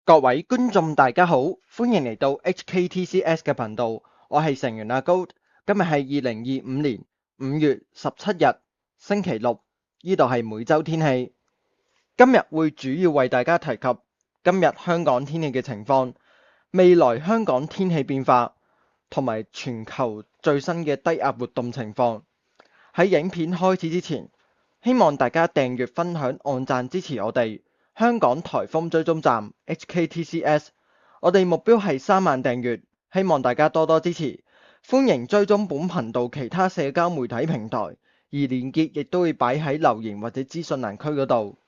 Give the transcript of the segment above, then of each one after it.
各位觀眾大家好，歡迎嚟到 HKTCS 嘅頻道，我係成員阿高，今日係2025年5月17日星期六，呢度係每週天氣。今日會主要為大家提及今日香港天氣嘅情況，未來香港天氣變化，同埋全球最新嘅低壓活動情況。喺影片開始之前，希望大家訂閱、分享、按讚支持我哋香港颱風追蹤站 HKTCS， 我哋目標係3萬訂閱，希望大家多多支持。歡迎追蹤本頻道其他社交媒體平台，而連結亦都會擺喺留言或者資訊欄區嗰度。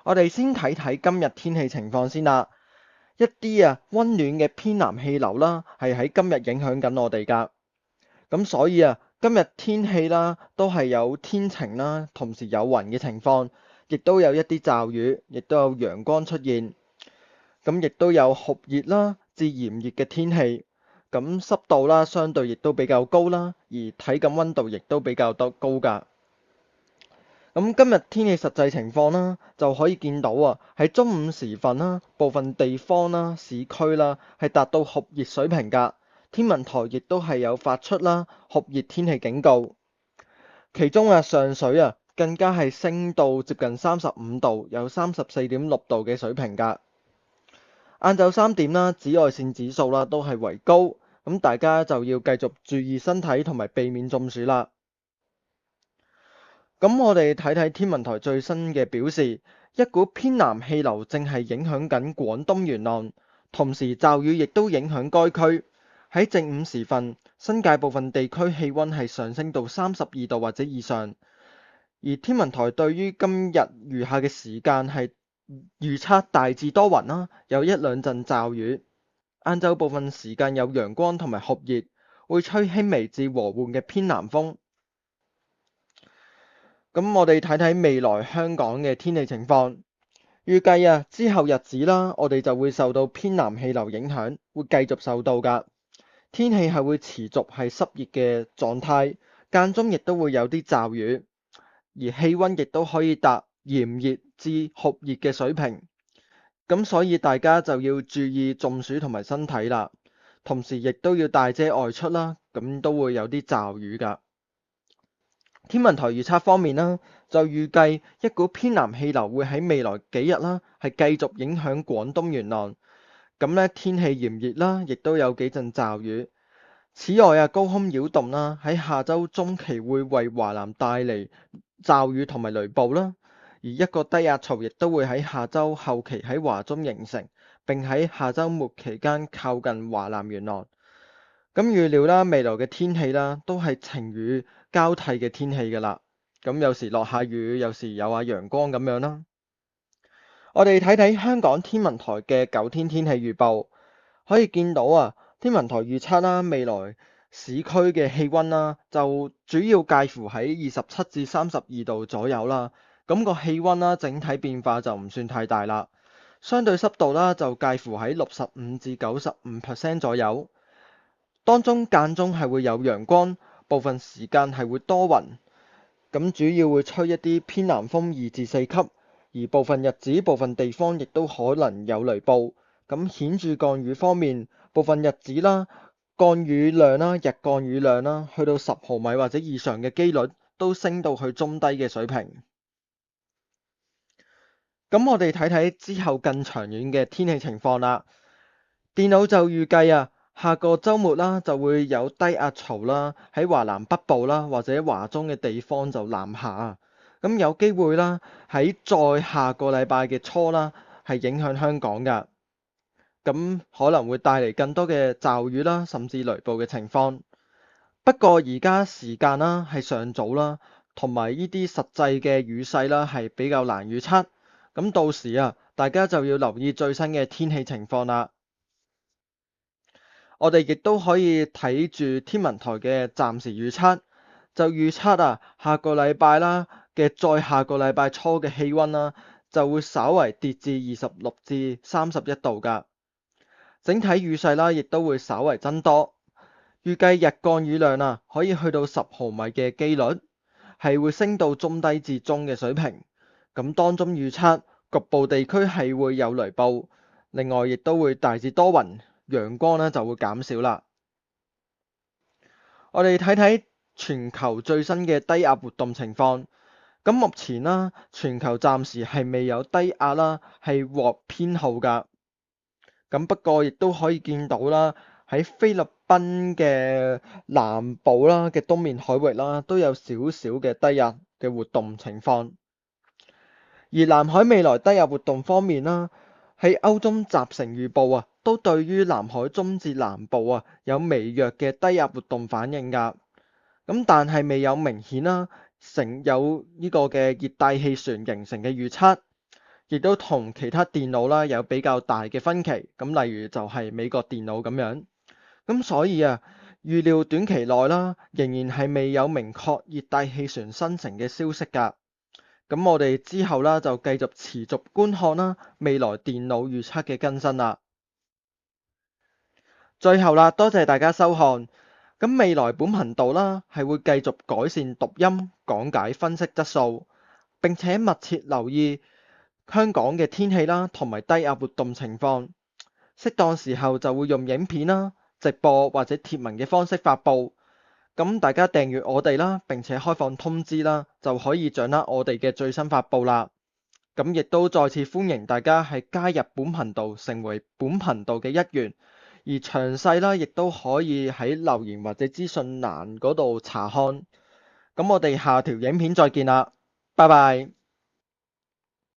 我哋先睇睇今日天氣情況先啦。一啲溫暖嘅偏南氣流啦，係喺今日影響緊我哋㗎。咁所以今日天氣啦都係有天晴啦，同時有雲嘅情況，亦都有一啲驟雨，亦都有陽光出現。咁亦都有酷熱啦至炎熱嘅天氣。咁濕度啦相對亦都比較高啦，而體感溫度亦都比較高㗎。咁今日天氣實際情況啦，就可以見到喺中午時分啦，部分地方啦、市區啦係達到酷熱水平㗎。天文台亦都係有發出啦酷熱天氣警告。其中上水更加係升到接近35度，有34.6度嘅水平㗎。晏晝3點啦，紫外線指數啦都係為高，咁大家就要繼續注意身體同埋避免中暑啦。咁我哋睇睇天文台最新嘅表示，一股偏南氣流正係影響緊廣東沿岸，同時驟雨亦都影響該區。喺正午時分，新界部分地區氣溫係上升到32度或者以上，而天文台對於今日餘下嘅時間係預測大致多雲啦，有一兩陣驟雨。晏晝部分時間有陽光同埋酷熱，會吹輕微至和緩嘅偏南風。咁我哋睇睇未來香港嘅天氣情況，預計之後日子啦，我哋就會受到偏南氣流影響，會繼續受到㗎。天氣係會持續係濕熱嘅狀態，間中亦都會有啲驟雨，而氣溫亦都可以達炎熱至酷熱嘅水平。咁所以大家就要注意中暑同埋身體啦，同時亦都要帶遮外出啦，咁都會有啲驟雨㗎。天文台預測方面啦，就預計一股偏南氣流會喺未來幾日啦，係繼續影響廣東沿岸。咁天氣炎熱啦，亦都有幾陣驟雨。此外高空擾動啦，喺下週中期會為華南帶嚟驟雨同埋雷暴啦。而一個低壓槽亦都會喺下週後期喺華中形成，並喺下週末期間靠近華南沿岸。咁預料啦，未來嘅天氣啦，都係晴雨交替嘅天氣㗎啦。咁有時落下雨，有時有下陽光咁樣啦。我哋睇睇香港天文台嘅9天天氣預報，可以見到天文台預測啦，未來市區嘅氣溫啦，就主要介乎喺27至32度左右啦。咁個氣溫啦，整體變化就唔算太大啦。相對濕度啦，就介乎喺65至95% 左右。當中間中係會有陽光，部分時間係會多雲，咁主要會吹一啲偏南風2至4級，而部分日子部分地方亦都可能有雷暴。咁顯著降雨方面，部分日子啦，降雨量啦，日降雨量啦，去到10毫米或者以上嘅機率都升到去中低嘅水平。咁我哋睇睇之後更長遠嘅天氣情況啦。電腦就預計下個週末啦，就會有低壓槽啦喺華南北部啦，或者華中嘅地方就南下。咁有機會啦，喺再下個禮拜嘅初啦，係影響香港㗎。咁可能會帶嚟更多嘅驟雨啦，甚至雷暴嘅情況。不過而家時間啦係尚早啦，同埋呢啲實際嘅雨勢啦係比較難預測。咁到時大家就要留意最新嘅天氣情況啦。我哋亦都可以睇住天文台嘅暫時預測，就預測下個禮拜啦嘅再下個禮拜初嘅氣溫啦，就會稍為跌至26至31度㗎。整體雨勢啦，亦都會稍為增多。預計日降雨量可以去到10毫米嘅機率，係會升到中低至中嘅水平。咁當中預測局部地區係會有雷暴，另外亦都會大致多雲，陽光呢就會減少啦。我哋睇睇全球最新嘅低壓活動情況。咁目前啦，全球暫時係未有低壓啦，係獲編號㗎。咁不過亦都可以見到啦，喺菲律賓嘅南部啦嘅東面海域啦，都有少少嘅低壓嘅活動情況。而南海未來低壓活動方面啦，喺歐中集成預報啊，都對於南海中至南部啊有微弱嘅低壓活動反應㗎。咁但係未有明顯啦，有呢個嘅熱帶氣旋形成嘅預測，亦都同其他電腦啦有比較大嘅分歧。咁例如就係美國電腦咁樣。咁所以啊，預料短期內啦，仍然係未有明確熱帶氣旋生成嘅消息㗎。咁我哋之後啦就繼續持續觀看啦未來電腦預測嘅更新啦。最後啦，多謝大家收看。咁未來本頻道啦係會繼續改善讀音、講解、分析質素，並且密切留意香港嘅天氣啦同埋低壓活動情況，適當時候就會用影片啦、直播或者貼文嘅方式發布。咁大家訂閱我哋啦，並且開放通知啦，就可以掌握我哋嘅最新發布啦。咁亦都再次歡迎大家係加入本頻道，成為本頻道嘅一員。而詳細啦，亦都可以喺留言或者資訊欄嗰度查看。咁我哋下條影片再見啦，拜拜。